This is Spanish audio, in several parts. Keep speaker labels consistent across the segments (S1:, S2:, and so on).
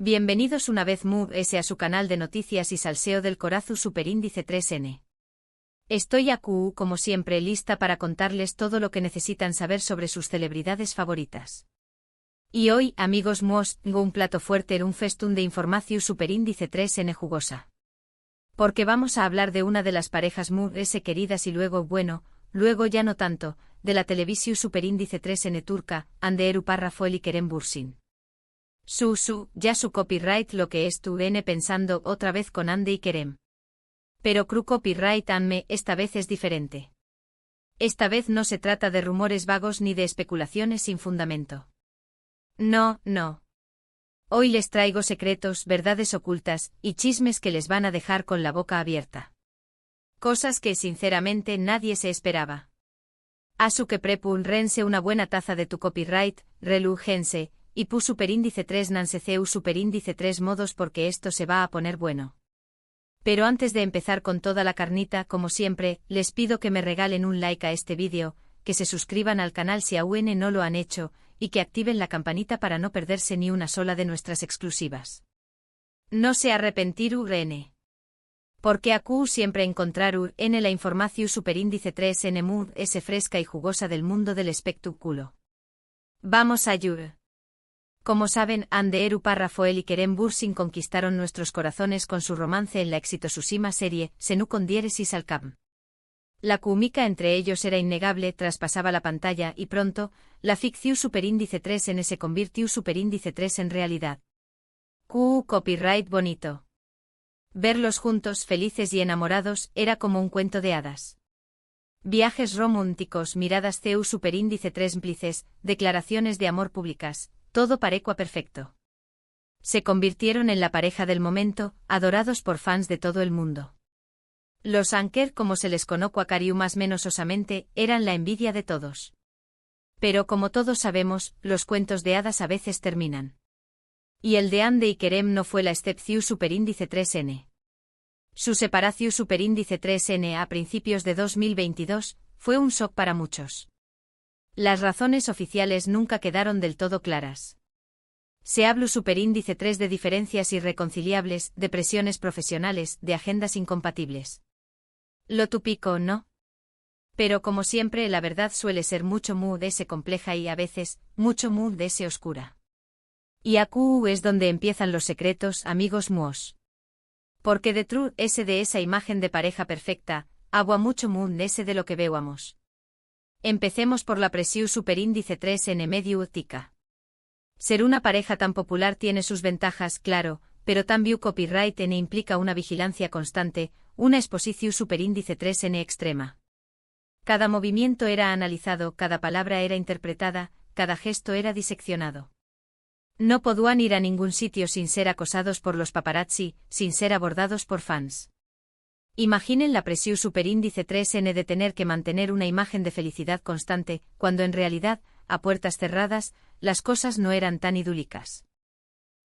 S1: Bienvenidos una vez más a su canal de noticias y salseo del Corazu Superíndice 3N. Estoy aquí, como siempre, lista para contarles todo lo que necesitan saber sobre sus celebridades favoritas. Y hoy, amigos míos, tengo un plato fuerte, un festún de información Superíndice 3N jugosa. Porque vamos a hablar de una de las parejas más queridas y luego ya no tanto, de la televisión Superíndice 3N turca, Hande Erupar Rafael y Kerem Bürsin. Ya su copyright lo que estuve pensando otra vez con Hande y Kerem. Pero cru copyright anme, esta vez es diferente. Esta vez no se trata de rumores vagos ni de especulaciones sin fundamento. No. Hoy les traigo secretos, verdades ocultas, y chismes que les van a dejar con la boca abierta. Cosas que sinceramente nadie se esperaba. Asu que prepun rense una buena taza de tu copyright, relújense, y pu superíndice 3 nanseceu superíndice 3 modos porque esto se va a poner bueno. Pero antes de empezar con toda la carnita, como siempre, les pido que me regalen un like a este vídeo, que se suscriban al canal si aún no lo han hecho, y que activen la campanita para no perderse ni una sola de nuestras exclusivas. No se arrepentir urn. Porque acu siempre encontrar urn la información superíndice 3N mood ese fresca y jugosa del mundo del espectáculo. Vamos a yur. Como saben, Hande Erupar Rafael y Kerem Bürsin conquistaron nuestros corazones con su romance en la exitosísima serie Senu con diéresis al Cam. La química entre ellos era innegable, traspasaba la pantalla y pronto, la ficción superíndice 3N se convirtió superíndice 3 en realidad. Copyright bonito. Verlos juntos, felices y enamorados, era como un cuento de hadas. Viajes románticos, miradas CEU superíndice 3 plices, declaraciones de amor públicas. Todo parecua perfecto. Se convirtieron en la pareja del momento, adorados por fans de todo el mundo. Los anker, como se les conoce a cariu más menos osamente, eran la envidia de todos. Pero como todos sabemos, los cuentos de hadas a veces terminan. Y el de Hande y Kerem no fue la excepción superíndice 3N. Su separación superíndice 3N a principios de 2022 fue un shock para muchos. Las razones oficiales nunca quedaron del todo claras. Se habló superíndice 3 de diferencias irreconciliables, de presiones profesionales, de agendas incompatibles. Lo típico, ¿no? Pero como siempre la verdad suele ser mucho de ese compleja y a veces, mucho de ese oscura. Y acu es donde empiezan los secretos, amigos míos. Porque detrás de esa imagen de pareja perfecta, agua mucho de ese de lo que veamos. Empecemos por la presión superíndice 3N medio tica. Ser una pareja tan popular tiene sus ventajas, claro, pero también copyright N implica una vigilancia constante, una exposición superíndice 3N extrema. Cada movimiento era analizado, cada palabra era interpretada, cada gesto era diseccionado. No podían ir a ningún sitio sin ser acosados por los paparazzi, sin ser abordados por fans. Imaginen la presión superíndice 3N de tener que mantener una imagen de felicidad constante, cuando en realidad, a puertas cerradas, las cosas no eran tan idílicas.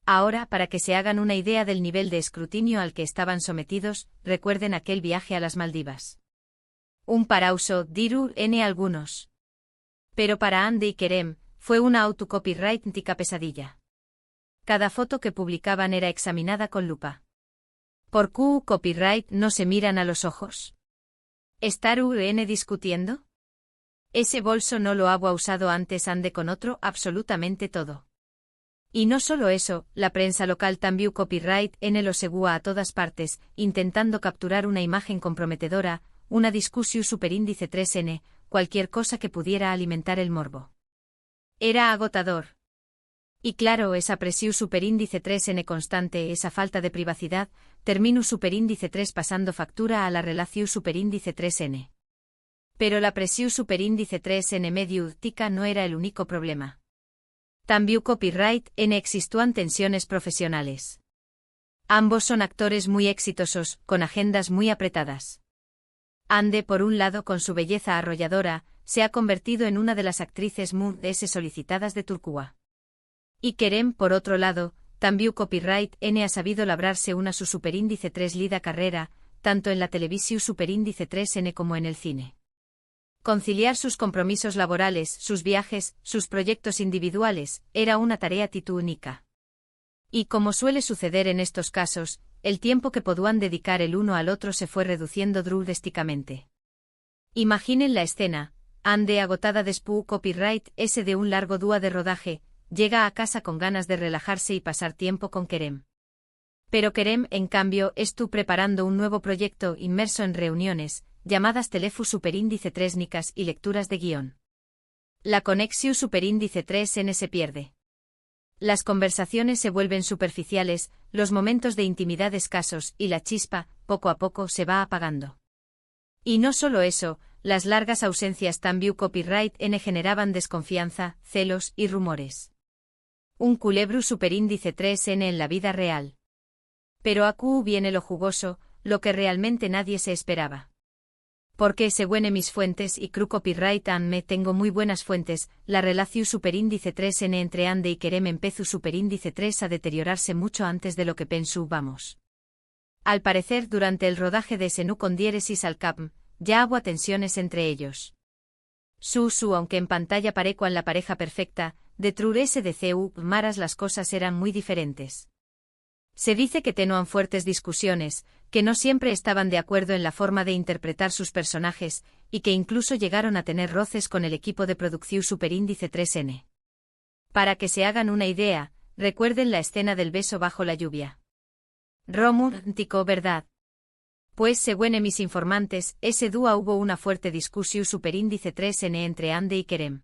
S1: Ahora, para que se hagan una idea del nivel de escrutinio al que estaban sometidos, recuerden aquel viaje a las Maldivas. Un parauso, dirú N algunos. Pero para Hande y Kerem, fue una autocopyrightica pesadilla. Cada foto que publicaban era examinada con lupa. ¿Por qué copyright no se miran a los ojos? ¿Estar UN discutiendo? Ese bolso no lo había usado antes Hande con otro, absolutamente todo. Y no solo eso, la prensa local también copyright N lo segúa a todas partes, intentando capturar una imagen comprometedora, una discusión superíndice 3N, cualquier cosa que pudiera alimentar el morbo. Era agotador. Y claro, esa presión superíndice 3N constante, esa falta de privacidad, terminó superíndice 3 pasando factura a la relación superíndice 3N. Pero la presión superíndice 3N medio tica no era el único problema. También copyright N existían tensiones profesionales. Ambos son actores muy exitosos, con agendas muy apretadas. Hande, por un lado, con su belleza arrolladora, se ha convertido en una de las actrices más solicitadas de Turquía. Y Kerem, por otro lado, también copyright N ha sabido labrarse una su superíndice 3 lida carrera, tanto en la televisión superíndice 3N como en el cine. Conciliar sus compromisos laborales, sus viajes, sus proyectos individuales, era una tarea única. Y como suele suceder en estos casos, el tiempo que podían dedicar el uno al otro se fue reduciendo drásticamente. Imaginen la escena. Ande, agotada de su copyright ese de un largo día de rodaje, llega a casa con ganas de relajarse y pasar tiempo con Kerem. Pero Kerem, en cambio, estuvo preparando un nuevo proyecto inmerso en reuniones, llamadas Telefu Superíndice 3 nicas y lecturas de guión. La conexión Superíndice 3N se pierde. Las conversaciones se vuelven superficiales, los momentos de intimidad escasos y la chispa, poco a poco, se va apagando. Y no solo eso, las largas ausencias también copyright N generaban desconfianza, celos y rumores. Un culebro superíndice 3N en la vida real. Pero aquí viene lo jugoso, lo que realmente nadie se esperaba. Porque según mis fuentes y cru copyright me tengo muy buenas fuentes, la relación superíndice 3N entre Ande y Kerem empezó superíndice 3 a deteriorarse mucho antes de lo que pensábamos. Al parecer durante el rodaje de Senú con diéresis al cap, ya hubo tensiones entre ellos. Aunque en pantalla parecían la pareja perfecta, de Trurese de CU Maras las cosas eran muy diferentes. Se dice que tenían fuertes discusiones, que no siempre estaban de acuerdo en la forma de interpretar sus personajes, y que incluso llegaron a tener roces con el equipo de producción Superíndice 3N. Para que se hagan una idea, recuerden la escena del beso bajo la lluvia. Romántico, ¿verdad? Pues según mis informantes, ese día hubo una fuerte discusión Superíndice 3N entre Ande y Kerem.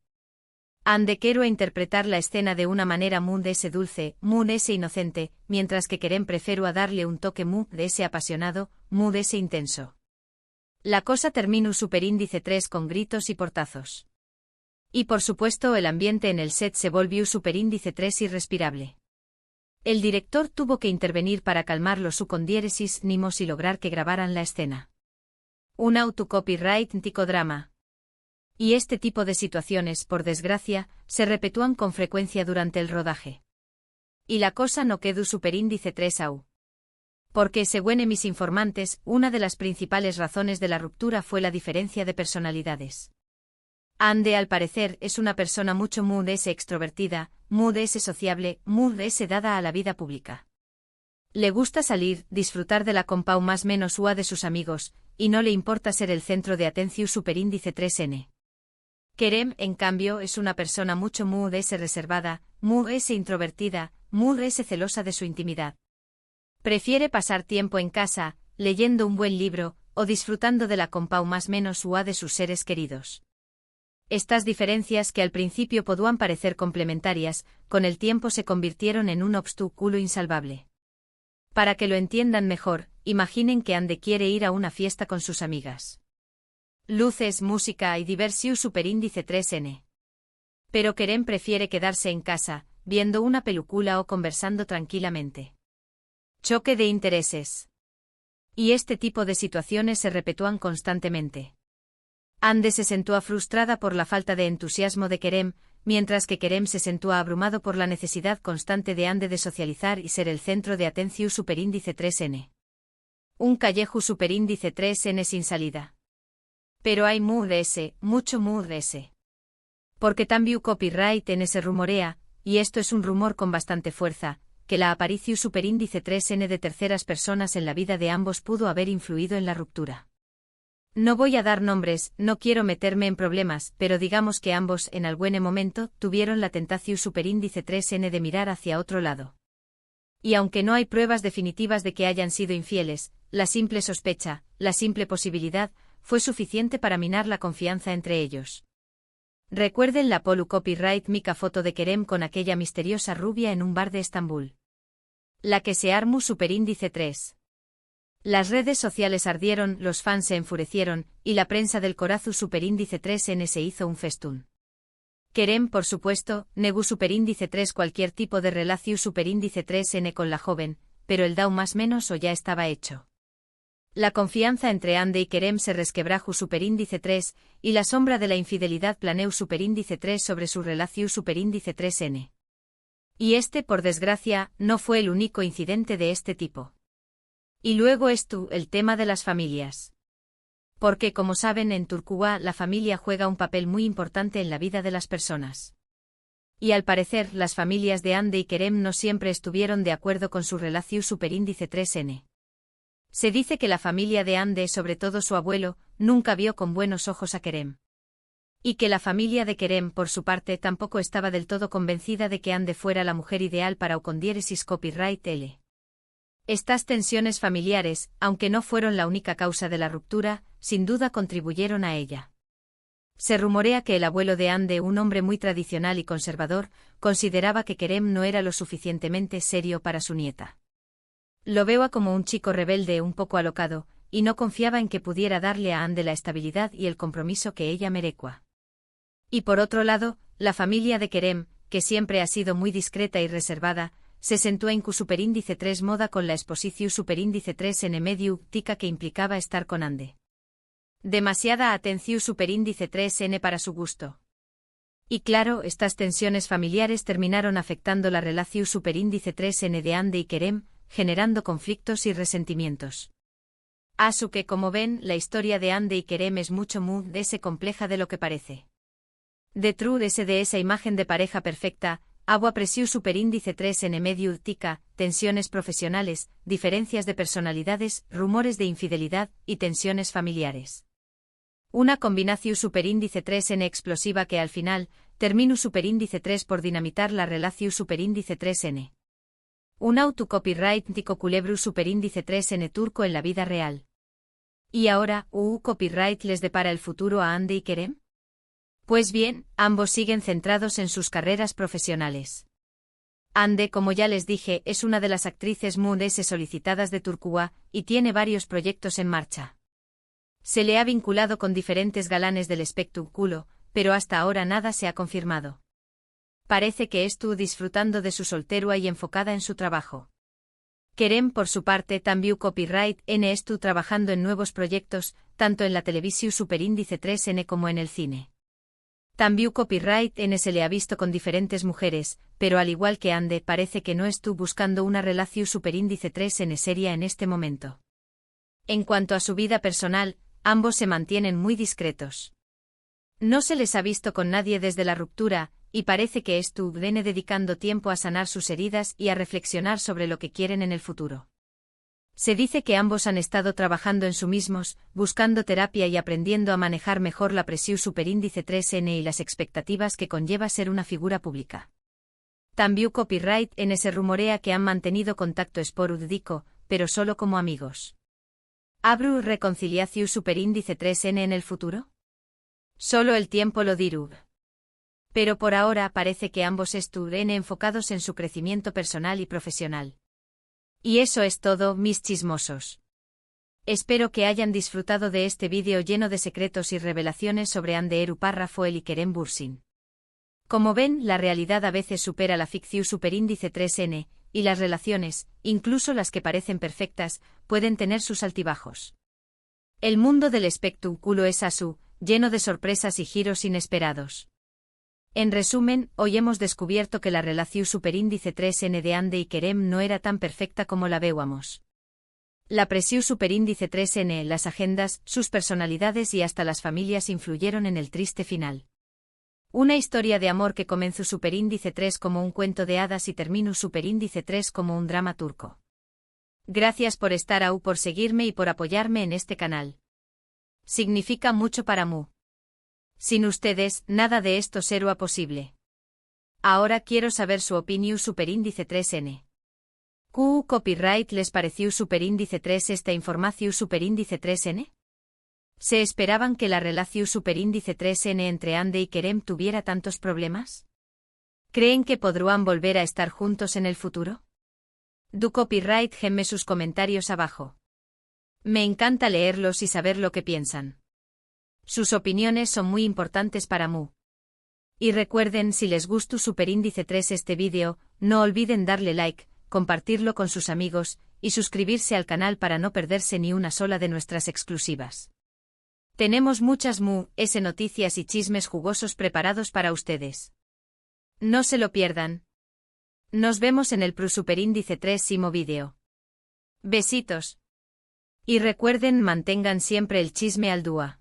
S1: Ande quiero interpretar la escena de una manera muy de ese dulce, muy de ese inocente, mientras que Kerem prefiero a darle un toque muy de ese apasionado, muy de ese intenso. La cosa terminó Superíndice 3 con gritos y portazos. Y por supuesto el ambiente en el set se volvió Superíndice 3 irrespirable. El director tuvo que intervenir para calmar los con diéresis nimos y lograr que grabaran la escena. Un autocopyright ticodrama. Y este tipo de situaciones, por desgracia, se repetúan con frecuencia durante el rodaje. Y la cosa no quedó Superíndice 3 au. Porque según mis informantes, una de las principales razones de la ruptura fue la diferencia de personalidades. Ande al parecer es una persona mucho muy de ese extrovertida, muy de ese sociable, muy de ese dada a la vida pública. Le gusta salir, disfrutar de la compau más menos ua de sus amigos, y no le importa ser el centro de atención Superíndice 3N. Kerem, en cambio, es una persona mucho muy de ese reservada, muy de ese introvertida, muy de ese celosa de su intimidad. Prefiere pasar tiempo en casa, leyendo un buen libro, o disfrutando de la compau más menos ua de sus seres queridos. Estas diferencias que al principio podían parecer complementarias, con el tiempo se convirtieron en un obstáculo insalvable. Para que lo entiendan mejor, imaginen que Ande quiere ir a una fiesta con sus amigas. Luces, música y diversión Superíndice 3N. Pero Kerem prefiere quedarse en casa, viendo una película o conversando tranquilamente. Choque de intereses. Y este tipo de situaciones se repetúan constantemente. Ande se sentía frustrada por la falta de entusiasmo de Kerem, mientras que Kerem se sentía abrumado por la necesidad constante de Ande de socializar y ser el centro de atención Superíndice 3N. Un callejo Superíndice 3N sin salida. Pero hay mucho muy de ese. Porque también copyright en ese rumorea, y esto es un rumor con bastante fuerza, que la aparición Superíndice 3N de terceras personas en la vida de ambos pudo haber influido en la ruptura. No voy a dar nombres, no quiero meterme en problemas, pero digamos que ambos en algún momento tuvieron la tentación Superíndice 3N de mirar hacia otro lado. Y aunque no hay pruebas definitivas de que hayan sido infieles, la simple sospecha, la simple posibilidad, fue suficiente para minar la confianza entre ellos. Recuerden la polu copyright mica foto de Kerem con aquella misteriosa rubia en un bar de Estambul. La que se armó Superíndice 3. Las redes sociales ardieron, los fans se enfurecieron, y la prensa del corazu Superíndice 3N se hizo un festún. Kerem, por supuesto, negó Superíndice 3 cualquier tipo de relación Superíndice 3N con la joven, pero el dau más menos o ya estaba hecho. La confianza entre Ande y Kerem se resquebrajó Superíndice 3, y la sombra de la infidelidad planeó Superíndice 3 sobre su relación Superíndice 3N. Y este, por desgracia, no fue el único incidente de este tipo. Y luego el tema de las familias. Porque como saben en Turquía la familia juega un papel muy importante en la vida de las personas. Y al parecer, las familias de Ande y Kerem no siempre estuvieron de acuerdo con su relación superíndice 3N. Se dice que la familia de Ande, sobre todo su abuelo, nunca vio con buenos ojos a Kerem. Y que la familia de Kerem, por su parte, tampoco estaba del todo convencida de que Ande fuera la mujer ideal para Ucondiéresis Copyright L. Estas tensiones familiares, aunque no fueron la única causa de la ruptura, sin duda contribuyeron a ella. Se rumorea que el abuelo de Ande, un hombre muy tradicional y conservador, consideraba que Kerem no era lo suficientemente serio para su nieta. Lo veía como un chico rebelde un poco alocado, y no confiaba en que pudiera darle a Ande la estabilidad y el compromiso que ella merecua. Y por otro lado, la familia de Kerem, que siempre ha sido muy discreta y reservada, se sentó en Q superíndice 3 moda con la exposición superíndice 3 en medio tica que implicaba estar con Ande. Demasiada atención superíndice 3N para su gusto. Y claro, estas tensiones familiares terminaron afectando la relación superíndice 3N de Ande y Kerem, generando conflictos y resentimientos. Asu que como ven, la historia de Ande y Kerem es mucho más compleja de lo que parece. Detrás de esa imagen de pareja perfecta, agua presión superíndice 3N medio tica, tensiones profesionales, diferencias de personalidades, rumores de infidelidad y tensiones familiares. Una combinación superíndice 3N explosiva que al final, terminó superíndice 3 por dinamitar la relación superíndice 3N. Un autocopyright tico culebru superíndice 3N turco en la vida real. ¿Y ahora, copyright les depara el futuro a Ande y Kerem? Pues bien, ambos siguen centrados en sus carreras profesionales. Ande, como ya les dije, es una de las actrices más solicitadas de Turquía, y tiene varios proyectos en marcha. Se le ha vinculado con diferentes galanes del espectáculo, pero hasta ahora nada se ha confirmado. Parece que estuvo disfrutando de su soltería y enfocada en su trabajo. Kerem, por su parte, también copyright N estuvo trabajando en nuevos proyectos, tanto en la televisión superíndice 3N como en el cine. También copyright N se le ha visto con diferentes mujeres, pero al igual que Ande, parece que no estuvo buscando una relación superíndice 3N seria en este momento. En cuanto a su vida personal, ambos se mantienen muy discretos. No se les ha visto con nadie desde la ruptura, y parece que estuvieron dedicando tiempo a sanar sus heridas y a reflexionar sobre lo que quieren en el futuro. Se dice que ambos han estado trabajando en sí mismos, buscando terapia y aprendiendo a manejar mejor la presión superíndice 3N y las expectativas que conlleva ser una figura pública. También copyright N se rumorea que han mantenido contacto esporádico, pero solo como amigos. ¿Habrá reconciliación superíndice 3N en el futuro? Solo el tiempo lo dirá. Pero por ahora parece que ambos estuvieron enfocados en su crecimiento personal y profesional. Y eso es todo, mis chismosos. Espero que hayan disfrutado de este vídeo lleno de secretos y revelaciones sobre Ande Eru Parrafoel y Kerem Bürsin. Como ven, la realidad a veces supera la ficción superíndice 3N, y las relaciones, incluso las que parecen perfectas, pueden tener sus altibajos. El mundo del espectáculo es así, lleno de sorpresas y giros inesperados. En resumen, hoy hemos descubierto que la relación superíndice 3N de Ande y Kerem no era tan perfecta como la veíamos. La presión superíndice 3N, las agendas, sus personalidades y hasta las familias influyeron en el triste final. Una historia de amor que comenzó superíndice 3 como un cuento de hadas y terminó superíndice 3 como un drama turco. Gracias por estar ahí, por seguirme y por apoyarme en este canal. Significa mucho para mí. Sin ustedes, nada de esto sería posible. Ahora quiero saber su opinión superíndice 3N. ¿Qué copyright les pareció superíndice 3 esta información superíndice 3N? ¿Se esperaban que la relación superíndice 3N entre Ande y Kerem tuviera tantos problemas? ¿Creen que podrán volver a estar juntos en el futuro? Du copyright gemme sus comentarios abajo. Me encanta leerlos y saber lo que piensan. Sus opiniones son muy importantes para mí. Y recuerden, si les gustó superíndice 3 este vídeo, no olviden darle like, compartirlo con sus amigos, y suscribirse al canal para no perderse ni una sola de nuestras exclusivas. Tenemos muchas noticias y chismes jugosos preparados para ustedes. No se lo pierdan. Nos vemos en el superíndice 3 vídeo. Besitos. Y recuerden, mantengan siempre el chisme al dúa.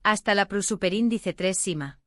S1: Hasta la superíndice 3.